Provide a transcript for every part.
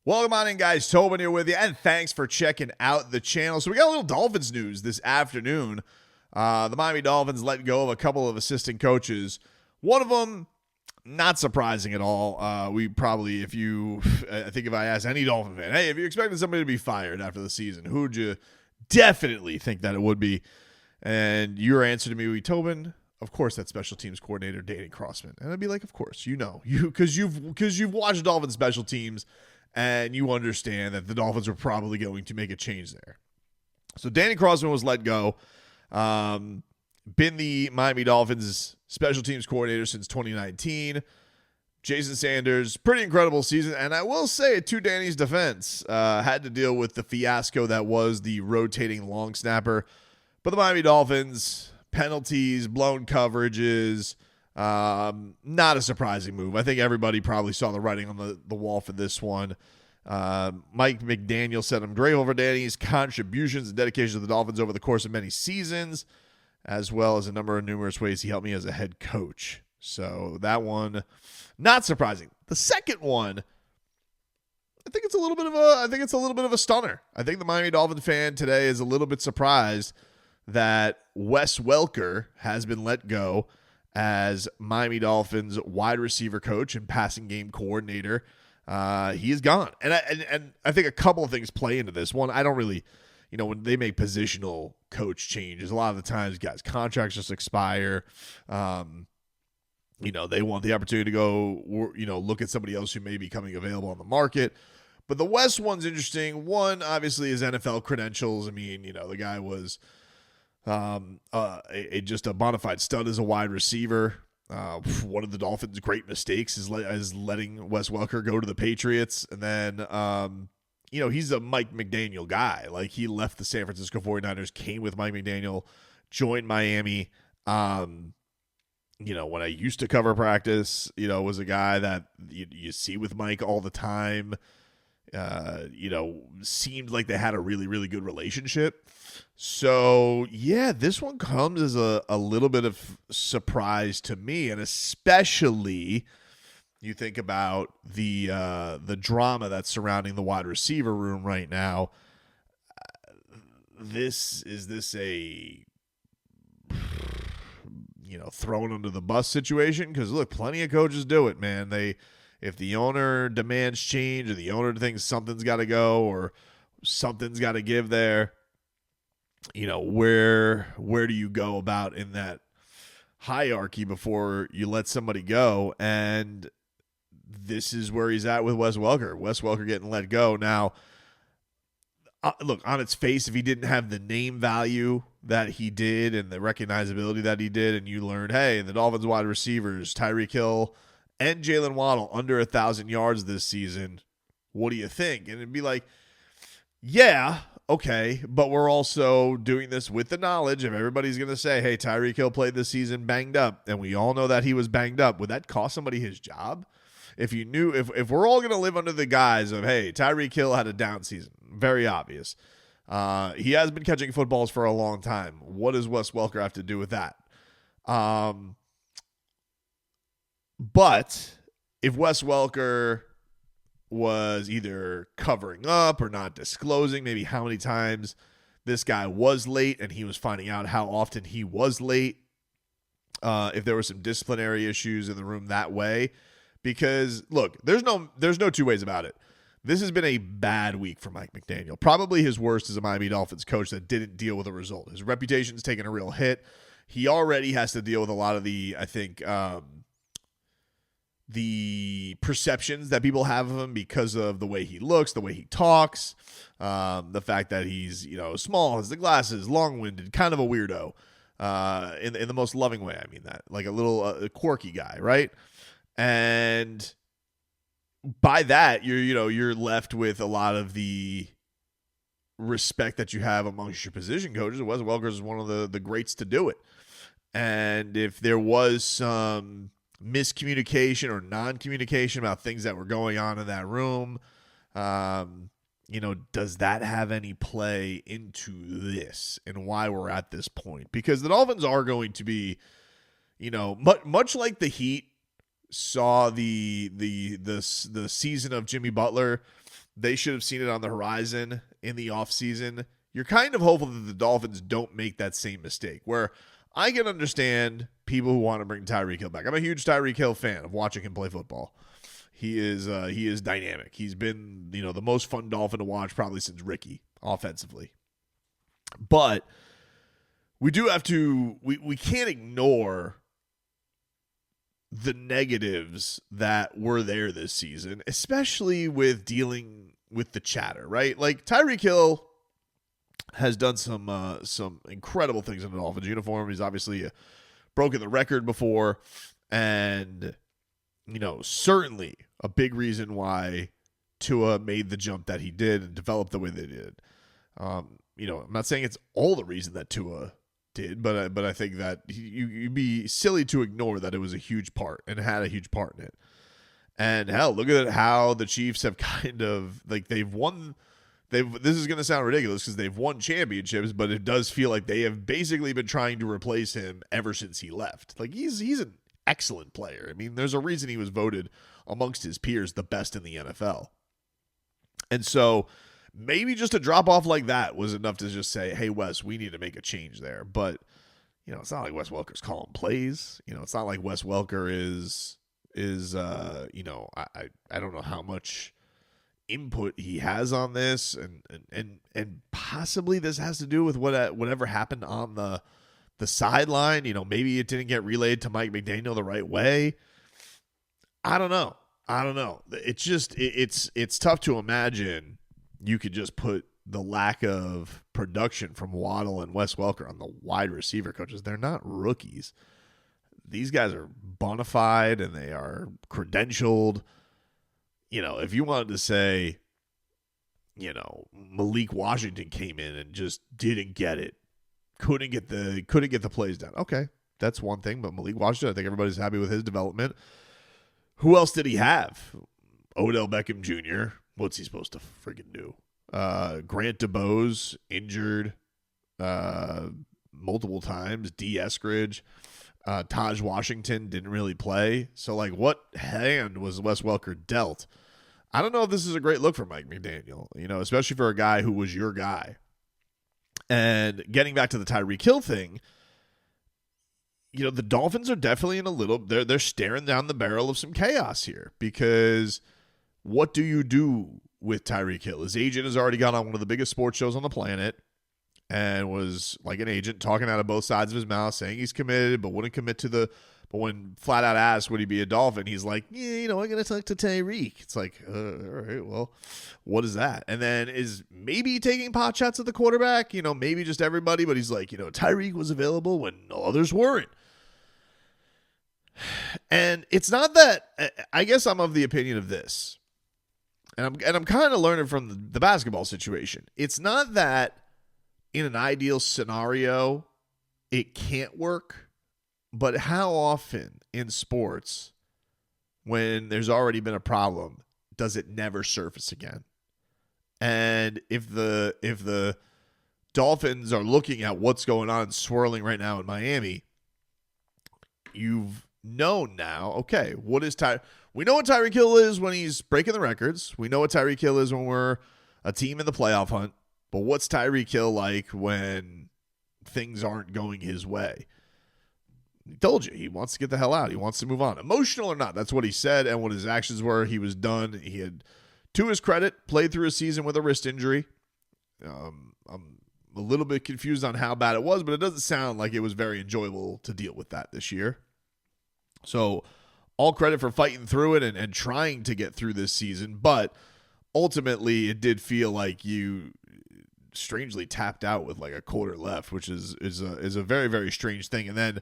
Welcome on in, guys. Tobin here with you, and thanks for checking out the channel. So we got a little Dolphins news this afternoon. The Miami Dolphins let go of a couple of assistant coaches. One of them, not surprising at all. I think if I asked any Dolphin fan, hey, if you expected somebody to be fired after the season, who would you definitely think that it would be? And your answer to me would be, Tobin, of course, that special teams coordinator, Crossman. And I'd be like, of course, because you've watched Dolphins special teams. And you understand that the Dolphins were probably going to make a change there. So Danny Crossman was let go. Been the Miami Dolphins special teams coordinator since 2019. Jason Sanders, pretty incredible season. And I will say, to Danny's defense, had to deal with the fiasco that was the rotating long snapper. But the Miami Dolphins, penalties, blown coverages, not a surprising move. I think everybody probably saw the writing on the wall for this one. Mike McDaniel said, I'm grateful for Danny's contributions and dedication to the Dolphins over the course of many seasons, as well as numerous ways he helped me as a head coach. So that one, not surprising. The second one, I think it's a little bit of a stunner. I think the Miami Dolphins fan today is a little bit surprised that Wes Welker has been let go as Miami Dolphins wide receiver coach and passing game coordinator. He is gone. And I think a couple of things play into this. One, I don't really, when they make positional coach changes, a lot of the times guys' contracts just expire. They want the opportunity to go, look at somebody else who may be coming available on the market. But the West one's interesting. One, obviously, his NFL credentials. I mean, the guy was just a bona fide stud as a wide receiver. One of the Dolphins' great mistakes is letting Wes Welker go to the Patriots. And then, he's a Mike McDaniel guy. Like, he left the San Francisco 49ers, came with Mike McDaniel, joined Miami. When I used to cover practice, was a guy that you see with Mike all the time. Seemed like they had a really, really good relationship. So, yeah, this one comes as a little bit of surprise to me, and especially you think about the drama that's surrounding the wide receiver room right now. Is this a thrown under the bus situation? Because look, plenty of coaches do it, man. If the owner demands change, or the owner thinks something's got to go, or something's got to give there, where do you go about in that hierarchy before you let somebody go? And this is where he's at with Wes Welker. Wes Welker getting let go. Now, look, on its face, if he didn't have the name value that he did and the recognizability that he did, and you learned, hey, the Dolphins wide receivers, Tyreek Hill and Jaylen Waddle under 1,000 yards this season, what do you think? And it'd be like, yeah, okay, but we're also doing this with the knowledge of everybody's going to say, hey, Tyreek Hill played this season banged up, and we all know that he was banged up. Would that cost somebody his job? If we're all going to live under the guise of, hey, Tyreek Hill had a down season, very obvious. He has been catching footballs for a long time. What does Wes Welker have to do with that? But if Wes Welker was either covering up or not disclosing maybe how many times this guy was late, and he was finding out how often he was late, if there were some disciplinary issues in the room that way, because look, there's no two ways about it. This has been a bad week for Mike McDaniel, probably his worst as a Miami Dolphins coach that didn't deal with a result. His reputation's taken a real hit. He already has to deal with a lot of the perceptions that people have of him because of the way he looks, the way he talks, the fact that he's, small, has the glasses, long-winded, kind of a weirdo, in the most loving way. I mean that, like a little quirky guy, right? And by that, you're left with a lot of the respect that you have amongst your position coaches. Wes Welker is one of the greats to do it. And if there was some miscommunication or non-communication about things that were going on in that room, does that have any play into this and why we're at this point? Because the Dolphins are going to be, much like the Heat saw the season of Jimmy Butler They should have seen it on the horizon in the offseason. You're kind of hopeful that the Dolphins don't make that same mistake, where I can understand people who want to bring Tyreek Hill back. I'm a huge Tyreek Hill fan of watching him play football. He is dynamic. He's been, the most fun Dolphin to watch probably since Ricky offensively. But we do have to, we can't ignore the negatives that were there this season, especially with dealing with the chatter, right? Like Tyreek Hill has done some incredible things in the Dolphins uniform. He's obviously broken the record before, and certainly a big reason why Tua made the jump that he did and developed the way they did. I'm not saying it's all the reason that Tua did, but I think that you'd be silly to ignore that it was a huge part and had a huge part in it. And hell, look at how the Chiefs have kind of they've won. This is going to sound ridiculous because they've won championships, but it does feel like they have basically been trying to replace him ever since he left. Like he's an excellent player. I mean, there's a reason he was voted amongst his peers the best in the NFL. And so maybe just a drop off like that was enough to just say, hey, Wes, we need to make a change there. But, it's not like Wes Welker's calling plays. It's not like Wes Welker is I don't know how much input he has on this. And possibly this has to do with whatever happened on the sideline. Maybe it didn't get relayed to Mike McDaniel the right way. I don't know. It's just, it's tough to imagine you could just put the lack of production from Waddle and Wes Welker on the wide receiver coaches. They're not rookies. These guys are bona fide and they are credentialed. If you wanted to say, Malik Washington came in and just didn't get it, couldn't get the plays down. Okay, that's one thing. But Malik Washington, I think everybody's happy with his development. Who else did he have? Odell Beckham Jr. What's he supposed to friggin' do? Grant DeBose injured multiple times. D. Eskridge. Taj Washington didn't really play. So, what hand was Wes Welker dealt? I don't know if this is a great look for Mike McDaniel, especially for a guy who was your guy. And getting back to the Tyreek Hill thing, the Dolphins are definitely in they're staring down the barrel of some chaos here, because what do you do with Tyreek Hill? His agent has already got on one of the biggest sports shows on the planet and was like an agent talking out of both sides of his mouth, saying he's committed, but wouldn't commit but when flat out asked, would he be a Dolphin? He's like, yeah, I'm going to talk to Tyreek. It's like, all right, well, what is that? And then is maybe taking pot shots at the quarterback, maybe just everybody, but he's like, Tyreek was available when no others weren't. And it's not that, I guess I'm of the opinion of this, and I'm kind of learning from the basketball situation. It's not that in an ideal scenario it can't work, but how often in sports, when there's already been a problem, does it never surface again? And if the Dolphins are looking at what's going on and swirling right now in Miami, you've known now, okay, we know what Tyreek Hill is when he's breaking the records. We know what Tyreek Hill is when we're a team in the playoff hunt. But what's Tyreek Hill like when things aren't going his way? He told you he wants to get the hell out. He wants to move on. Emotional or not, that's what he said, and what his actions were. He was done. He had, to his credit, played through a season with a wrist injury. I'm a little bit confused on how bad it was, but it doesn't sound like it was very enjoyable to deal with that this year. So all credit for fighting through it and trying to get through this season, but ultimately it did feel like you strangely tapped out with like a quarter left, which is a very, very strange thing. And then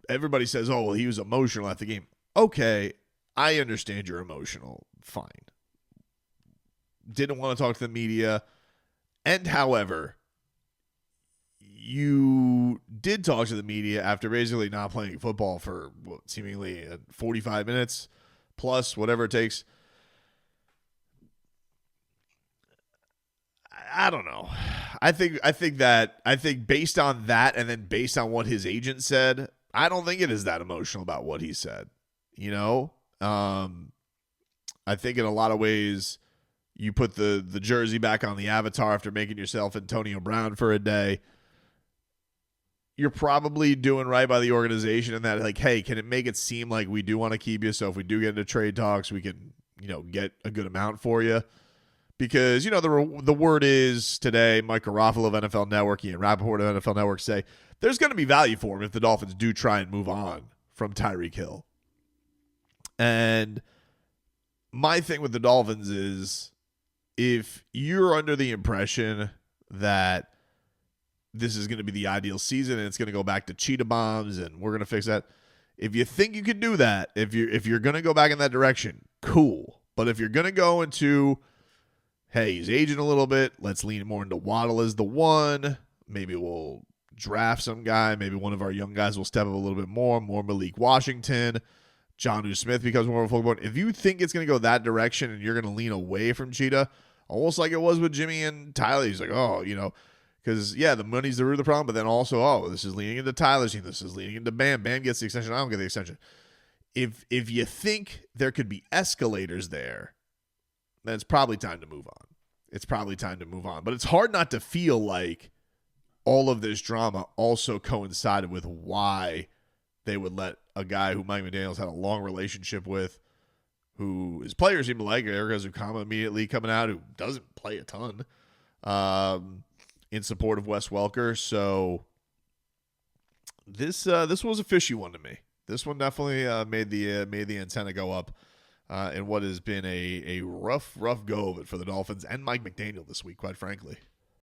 everybody says, oh, well, he was emotional at the game. Okay, I understand you're emotional. Fine. Didn't want to talk to the media. And however, you did talk to the media after basically not playing football for seemingly 45 minutes plus, whatever it takes. I don't know. I think based on that, and then based on what his agent said, I don't think it is that emotional about what he said. I think in a lot of ways, you put the jersey back on the avatar after making yourself Antonio Brown for a day. You're probably doing right by the organization in that, like, hey, can it make it seem like we do want to keep you? So if we do get into trade talks, we can, get a good amount for you. Because, the word is today, Mike Garofalo of NFL Network, Ian Rappaport of NFL Network say there's going to be value for him if the Dolphins do try and move on from Tyreek Hill. And my thing with the Dolphins is if you're under the impression that this is going to be the ideal season and it's going to go back to cheetah bombs and we're going to fix that, if you think you can do that, if you're going to go back in that direction, cool. But if you're going to go into, hey, he's aging a little bit, let's lean more into Waddle as the one, maybe we'll draft some guy, maybe one of our young guys will step up a little bit more Malik Washington, Jonnu Smith becomes more of a focal point. If you think it's going to go that direction and you're going to lean away from Cheetah, almost like it was with Jimmy and Tyler, he's like, because, the money's the root of the problem, but then also, this is leaning into Tyler's team. This is leaning into Bam. Bam gets the extension. I don't get the extension. If you think there could be escalators there, then it's probably time to move on. It's probably time to move on. But it's hard not to feel like all of this drama also coincided with why they would let a guy who Mike McDaniel's had a long relationship with, who his players seem to like, Eric Azukama immediately coming out, who doesn't play a ton, in support of Wes Welker. So this was a fishy one to me. This one definitely made the antenna go up in what has been a rough go of it for the Dolphins and Mike McDaniel this week, quite frankly.